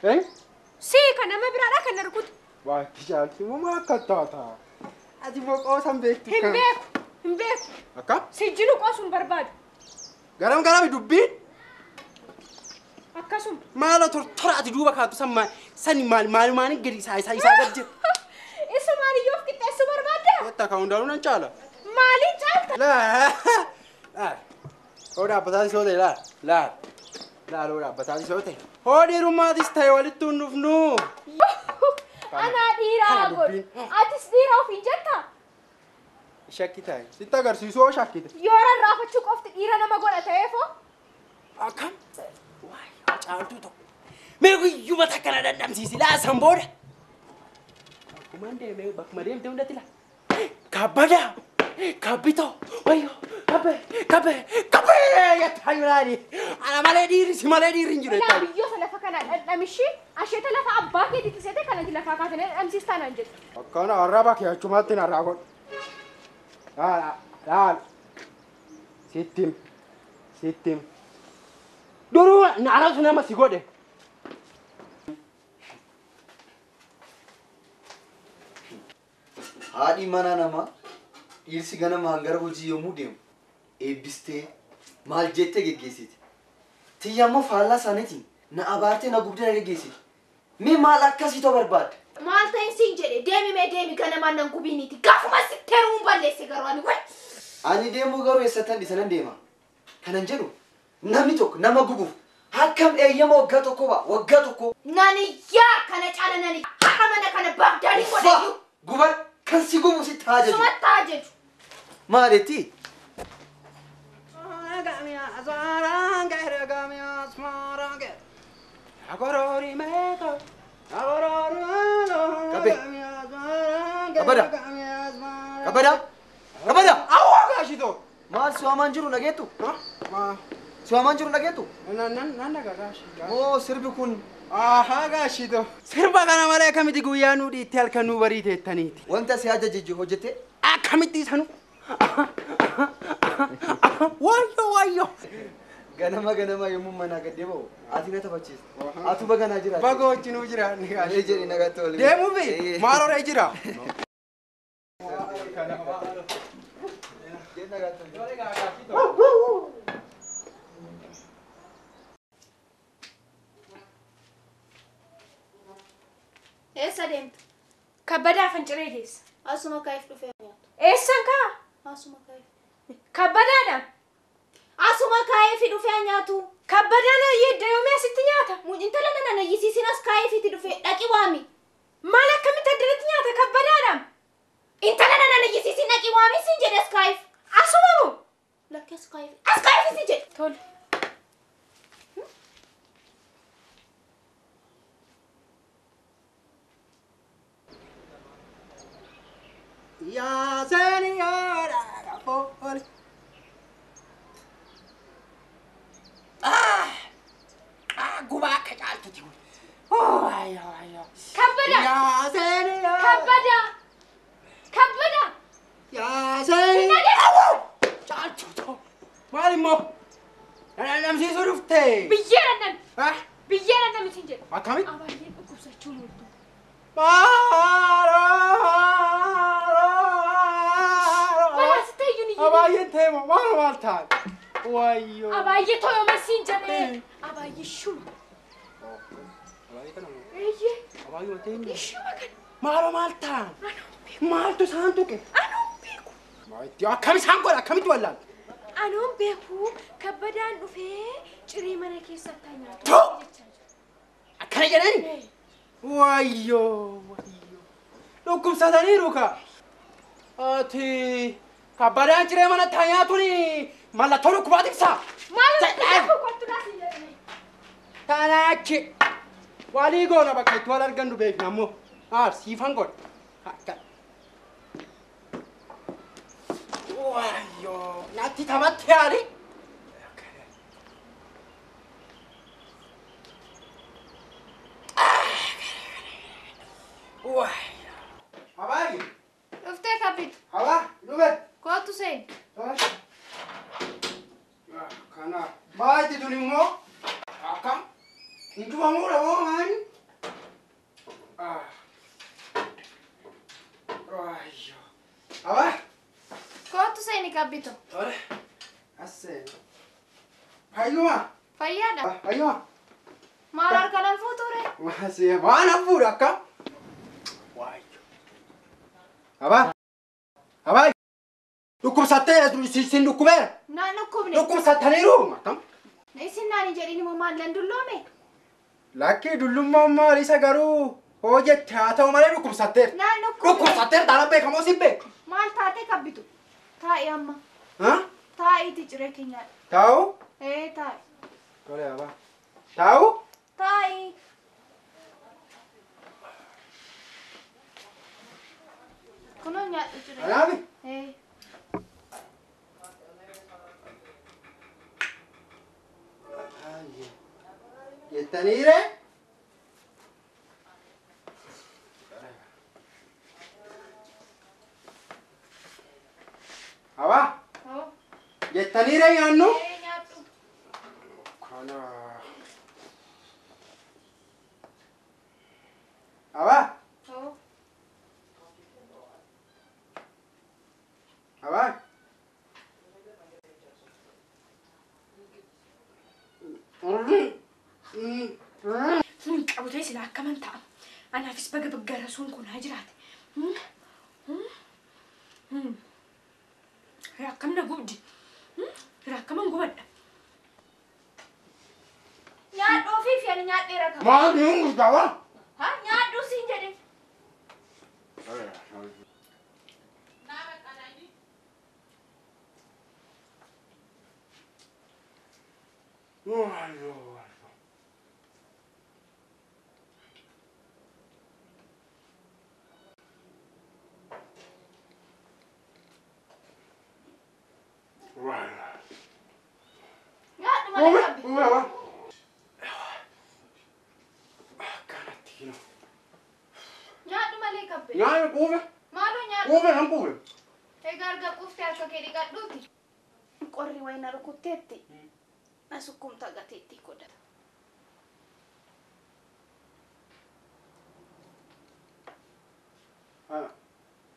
إيه؟ سيك أنا ما برا لك نركض. واي تجارتي ما كتاتا. أدي فوق أوسام بيت. هم بيك. أكا؟ سجلوا قاسم برباد. قرام يدبين. أكاسم. ما لا ترى تجوبك هاتو سما سني مال ماني قدي ساي قدي. إسمه مالي يوف كنت إسمه برباد. تكاون دارون أنشالا. مالي جالت. لا. لا. هودا بتاعي سوتي لا. هودا بتاعي سوتي. هودي روما ديستاي ولتون نفنو. أنا ديرا أقول. أتس ديرا وفي جتا. شاكيتاي. سيتا غرسيسو شاكيتا. يورا رافع شوك أفت ديرا نما قول أتعرفه. أكم. واي أجعلتو تو. ميرو يوم تكنا دم سيسي لا سامبور. كمانده ميرو بك مريم توندا تلا. كابدا. كابيتو. وايو. كابه. يا تايمراني. أنا مالدي رينجري. لا بيجو سلفا كنا أمشي. أشياء تلفا أباك يدي تسيته كنا تلفا كاتنا أمسي ستانانجت. كنا عربك يا جماعتنا راغون. لا. سيتم. دورو نعرف نما سيقوده. هادي مانا نما إيرسي غنا مانغر بولجي يومو ديم إبستة مال جتة جيسيت تيامو فالا سانتي نا أبارتي نا غبدة جيسيت مي مال أكاسي تو برباد مال تنسين جدي ديمي غنا ما ننكوبيني تي كافو ما ستيرون بالله سيجارواني وين أني ديمو غارو يستان ديسان ديما كننجلو نامي توك نما غبو هكم أيام وقتو ناني يا كنا على ناني حرمنا كنا بغدادي وديو غبر كان سيغو مسي تاجج سما تاجج مالتي Kabada أوه كاشيتو ما سوامان جرو نجيتو نانا كاشي أو سربكون كاشيتو سربا كنا مالك كم تيجوا يانو دي تيال كنو بريته تانيتي وانت سياجة جيجي هوجته كم تيسانو وايو ganama yommuu mana gaddeeboo ati na taphachiis atu baga na jira baga wajjin jira ni jeri naga tole deemu fi maaroo jira إيش أديم كبدا فنجريديس أسمع كيف تفهميات إيش سانكا أسمع كيف كبدا دم أسمع كيف تفهمياتو كبدا لا يديومي ستنياتا مو أنت لنا أنا يسيسي ناس كيف تفهم لكن وامي مالك كم تدرتنياتا كبدا دم أنت لنا أنا يسيسي ناكي وامي سنجد ناس كيف أسمعوا لك ناس كيف سنجد تقول يا سينيورا فول قباك جالتي ايوه كبدا يا سينيورا كبدا يا سينيورا جالتي مالي مو انا نمشي صرفتي بيجينا مسنجد أكمل أبايين أكوسة شلون ما ستيجوني أبايين تيمو ما مالتان وايو أبايين تويو مسنجد أبايين شو إيه أبايين تيمو شو مكان مالو مالتان مالتو سانتوكي أنا بيكو ما يتي أكمل سانكولا أكمل تولان أنا بيكو كبدان وفي شري منا كيسة تانية تو أكنا جناني وايو لوكم ساداني روكا أتي كبدان شري منا تانية توني مالا تورو كبادك سا مالا بيكو كنت ناسي تاناكي والي غونا بكاي توالار غندو بيك نامو سيفان غون وايو ناتي تمات ياري واي هواي افتح كابيت هوا نوبه كواتو سين كانا بايتي دوني مو اكام انتو مامورا مو ماني Wayyo. Aba. Kootu seeni kabbito. Tole. Assee. Fayyuma. Fayyaadha. Fayyuma. Maal harkaan fuuture? Masih mana fuudha akka? Wayyo. Aba. Aba. Dhukkubsattee sin dhukkubeera. Naan dhukkubne. Dhukkubsattaniiru akkam? Isin naan jedhini moo maal nan dulloome? Lakkii dullummaan maalisa garuu hojjette haa ta'u malee dhukkubsatteera. Naan dhukkubne. Dhukkubsatteera taanaan beekamoo si beeku. Maal taate kabbitu? Taa'i amma. Taa'iiti ciree keenyaadha. Taa'u? Taa'i. Tole aba. Taa'u? Taa'i. Kunoo nyaadhu ciree. Anaafi? Jettaniire? Aba? Jettaniire nyaannu? Nyaadhu. Kana. Aba? Aba? Sun qabutee sila akkaman ta'a. Anaafis baga baggara sun kun haa jiraate. Rakkam na gubdi. Rakkaman gubadha. Nyaadhuu fi ani nyaadheera qaba. Maal niin guddawa? Ha nyaadhuu siin jedhe. Nyaadhu malee qabdi. Nyaadhu malee qabdi. Nyaanni quufe? Maaloo nyaadhu? Quufe nan quufe. Egaa argaa quuftee harka kee dhiqadhuuti. Qorri wayina rukutteetti. Na sukkumta gateetti godhata.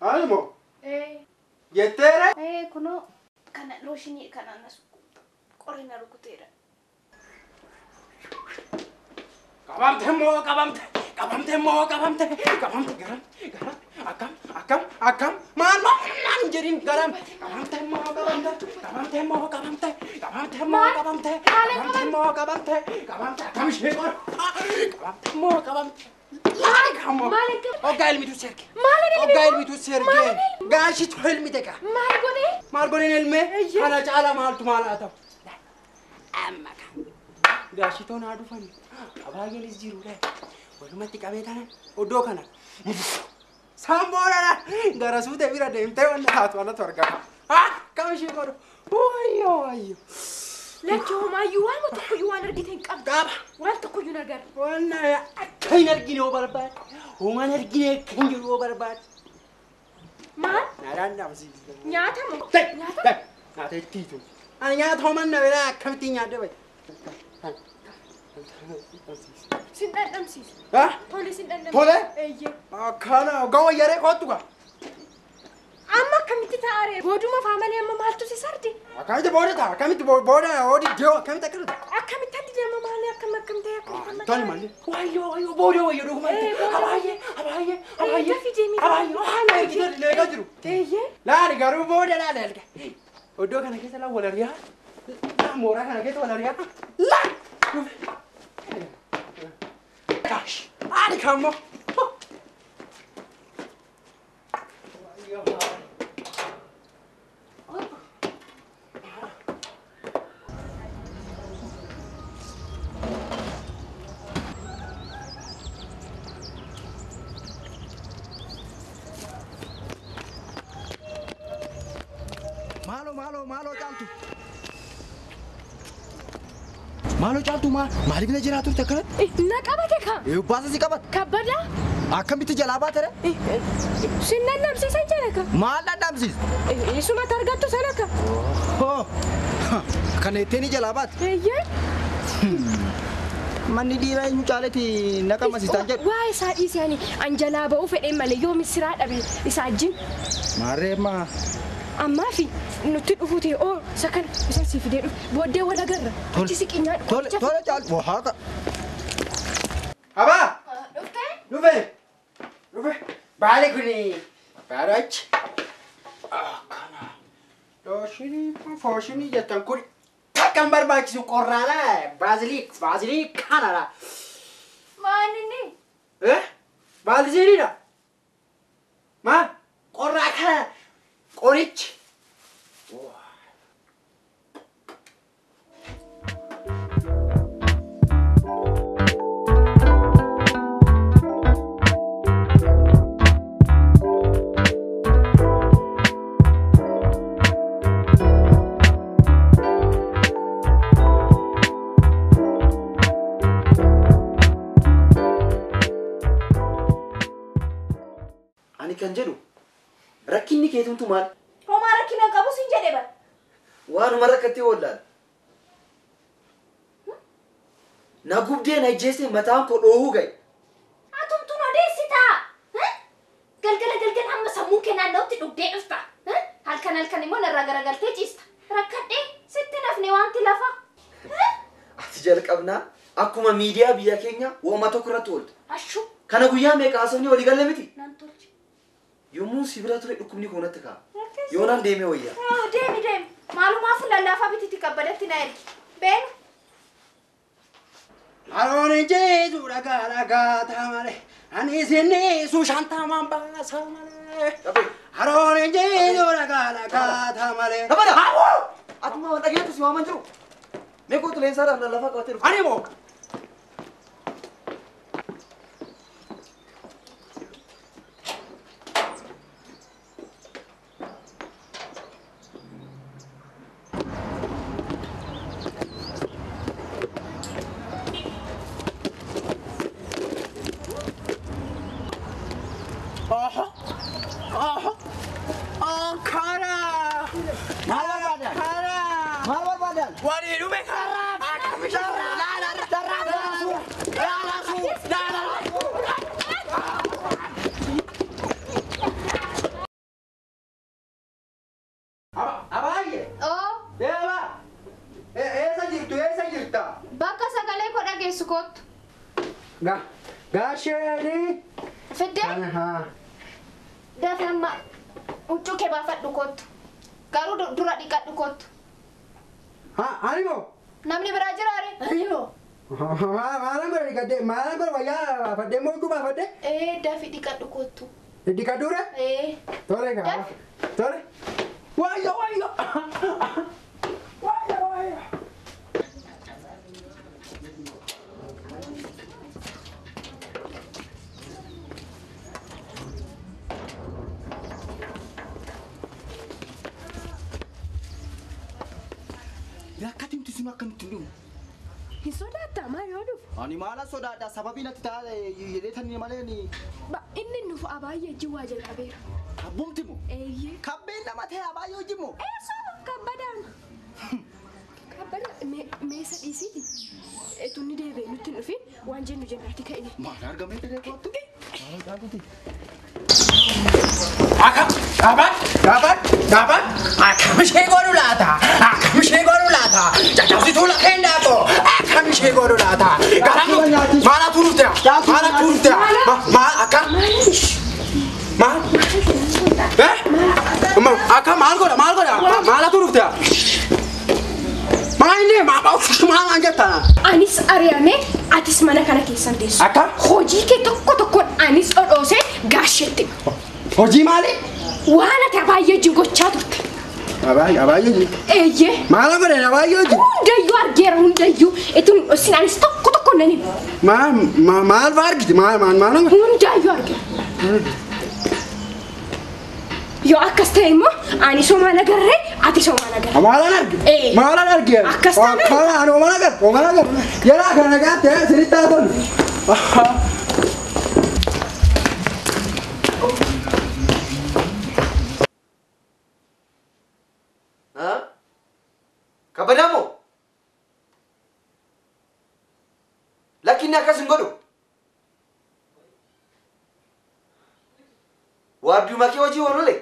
Aalimo? Jetteere? Kunoo kana looshinii kana na sukkumta. Qorri na rukuteera. Qabamte moo qabamte? Qabamte moo qabamte? Qabamte garam garam akkam maal naan jedhin garam qabamte moo qabamte? Qabamte moo qabamte? Qabamte moo qabamte? Qabamte moo qabamte? Qabamte akkam ishee qor? Qabamte moo qabamte? Laali kamo. Oggaa ilmitu serge. Oggaa ilmitu serge. Gaashitu ilmite ka. Maal godheen ilmee? Kana caala maaltu maal haa ta'u? Amma kan. Gaashitoon haa dhufan. Abaayelis jiru dha. Walumatti qabee tanan oddoo kana. Samboodha gara suutee bira deemtee wanna taatu anatu argama. Kam ishee godhu. Wayyo. Lachoomayyuu waan tokkoyyuu waan argite hin qabdu. Qaba. Waan tokkoyyuu hin agarre. Wanna akka hin argine yoo barbaade. Waan argine akka hin jiru yoo barbaade. Maal? Naadaan dhaamsiisa. Nyaata moo? Nyaata? Nyaata ittiitu. Ani nyaata homan na biraa akkamitti nyaadde bayi. Sin dhandhamsiisa. Tole sin dhandhamsiisa. Tole? Akkana gawa yaree kootu gaa. Amma akkamitti taa'aree? Booduma faamalee amma maaltu si sardi? Akkamitti booda ta'a? Akkamitti booda oodi deewa akkamitti akkana ta'a? Akkamitti addi deema maalee akkamitti akkamitti. Tole malee. Wayyo booda wayyo dhugumatti. Abaayyee. Dafii deemii. Abaayyee gidee leegaa jiru. Laali garuu booda laali alga. Oddoo kana keessa laa walariyaa. Mooraa kana keessa walariyaa. Laa. Gosh, ani kamo. Malo jaltu. Malo jaltu maaliif na jira turte kana? Na qabate ka. Baasa si qabat. Kabbada. Akkamitti jalaa baatere? Sinna namsiisan jira ka. Maal namsiis? Isuma targattu sana ka. Kana ittiin jalaa baate? manni dhiiraa eenyu caalati naqama sitaan jedhu. Waa isaa dhiisanii anjalaa ba'uu fedhee malee yoo misiraa dhabe isaa ajjin. Maarreema. Ammaa fi nuti dhufuutee oo sakan isa si fidee dhufu booddee wal agarra. Achi siqinyaan. Tole caal waaqa. Abaa. Dhuftee? Dhufe. Baale kuni. Baaraach. Kana. Fooshinii jettan kun takkan barbaachisu qorraadha. Baazilii kanadha. Maaninni? Baaziliidha. Maal? Qorraa kana. Qorichi. Ani kan jedhu rakkinni keetuntu maal? Homaa rakkina qabu sin jedhe bar. Waanuma rakkatee oollaan. Na gubdee na ijjeese mataan koo dhoohuu ga'e. Atumtuun odeessitaa. Galgala amma sammuu kee naannootti dhugdee dhufta. Halkan immoo narraa garagaltee ciista. Rakkadhee sitti nafne wanti lafa. Ati jalqabnaa akkuma miidiyaa biyya keenya wooma tokko irratti ooltu. Ashuu. Kana guyyaa meeqa haasofni walii galle miti? Naan tolche. Yommuu si bira ture dhukkubni kun natti ka'a. Yoonaan deemee wayyaa. Deemi. Maalumaaf lallaafaa bititi kabbadatti na ergi. Beenu. Haroon jeesu dhagaa taamale. Ani isinni suushantamaan baasa malee. Haroon jeesu dhagaa taamale. Dabala! Atuma waan dhageettu si waaman jiru. Meeqoo xileensaadhaaf lallafaa qabatee dhufu. Ani moo? Gaasheni. Fidde? Dafamma huccuu kee baafadhu kottu. Garuu dura dhiqadhu kottu. Ani moo? Namni biraa jiraare? Ani moo? Maalaan bara dhiqadde maalaan bara wayyaa baafadde moo huccuu baafadde? Dafi dhiqadhu kottu. Dhiqadhuure? Tole gaa. Tole. Wayyo. Rakkatiin tusin akkamitti dhufu? Hin sodaattaa maal yoo dhufu? Ani maala sodaadha sababii natti taa'e yedeetanii malee ni. Inni nuuf abaayyee jiwaa jalqabeera. Abbumti moo? Eeyyee. Kabbeen nama ta'e abaayyee hojii moo? Eessoo kabbadaan. Kabbada meesa dhiisiiti. Tunni deebi'ee nutti hin dhufin waan jennu jennaati ka'ine. Maal argamee dheeree kootu? Maal argamuti? Gaafan. Akkamishee godhu laata? Jajjabsituu lafee ndaaqoo. Akkamishee godhu laata? Maalatu dhufte? Maal akkam? Maal? Akkam maal godha? Maalatu dhufte? Maal jettaa? Anis ari'amee atis mana kana keessan teessu. Akkam? Hojii kee tokkoon anis dhodhoosee gaasheetti. Hojii maali? Waan ati abaayyee wajjin gochaa turte. Abaayyee? Eeyyee. Maal godhe abaayyee hojii? Hundayyuu argeera hundayyuu. Itun sin anis tokkoon nan himu. Maal fa'aa argiti? Maal? Hundayyuu argeera. Yoo akkas ta'e immoo ani somaan agarree ati somaan agarree. Maalaan argee? Akkas ta'e. Ani ooman agar. Yeraa kana nagaatti sirriitti haa tolu. Kabadamoo? inni akkas hin godhu. Waabduu makee hojii oolole.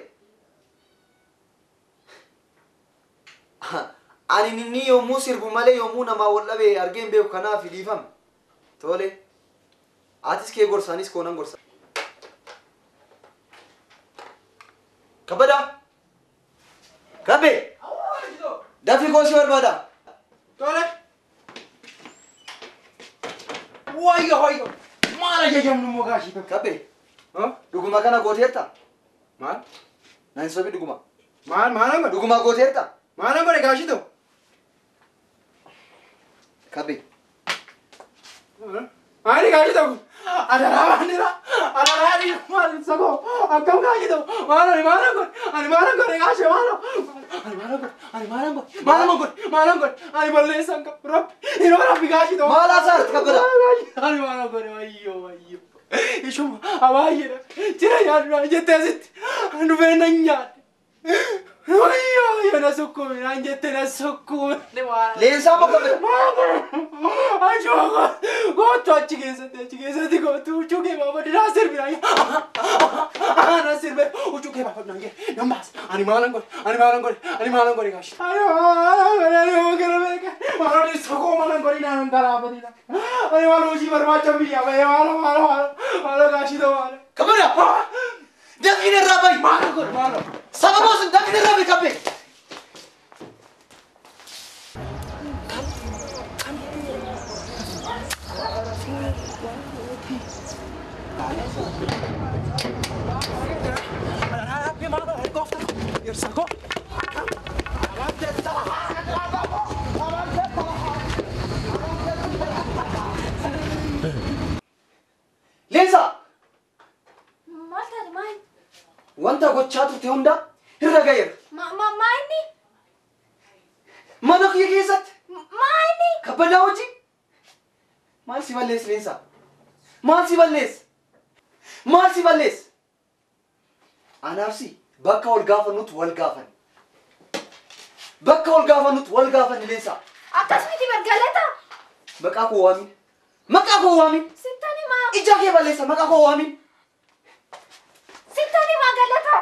Ani inni yommuu sirbu malee yommuu namaa wal dhabee argeen beeku kanaaf dhiifame. Tole. Atis kee gorsaanis koonan gorsa. Kabada. Kabe. Dafi koo si barbaada. Tole. Wayyo. Maal ajajamnu mogaashii tokko. Kabe. Huh? Dhuguma kana gooteerta. Maal? Naan sobi dhuguma. Maal godhu? Dhuguma gooteerta. Maal godhe gaashii tokko? Kabe. Ani gaashii tokko. Adaraa baandira. Adaraa ni maal sako. Akkam gaashii tokko. Ani maal godhe gaashii maal? Maal godhe? Ani balleessan qabu. Rabbi. Yeroo rabbi gaashii tokko. Maal asaarti kabada? Ani maal godhe wayyo. Ishuma abaayyeedha. Jira yaadudha jettee asitti. Anu beena nyaadhe. Wayyo na sukkuume naan jettee na sukkuume. Leensaa moo kabada? Ajooga gootu achi keessatti gootu huccuu kee baafadhi naa sirbina. Na sirbe huccuu kee baafadhi naan jedhe nan baasa. Ani maalan godhe gaashi. Ani yoo gara beeka maalan sakoo maalan godhe naan garaafadhi. Ani maal hojii barbaacha biyya bahe maal gaashi ta'u maal. Kabada. Dafin irraa bahi. Maalan godhe maalan. Sababoo sun dafin irraa bahi kabbe. Leensa. Wanta gochaa turte hunda irra gaheera. Maayini? Mana kiyya keessatti. Maayini? Kabbadaa hojii. Maal si balleessa Leensa? Maal si balleessa? Anaaf si bakka wal gaafannutti wal gaafanni. Bakka wal gaafanni Leensa. Akkasumatti bargalata? Maqaa koo waamin. Sittani maa? Ija kee balleessa maqaa koo waamin. Sittani maa galata?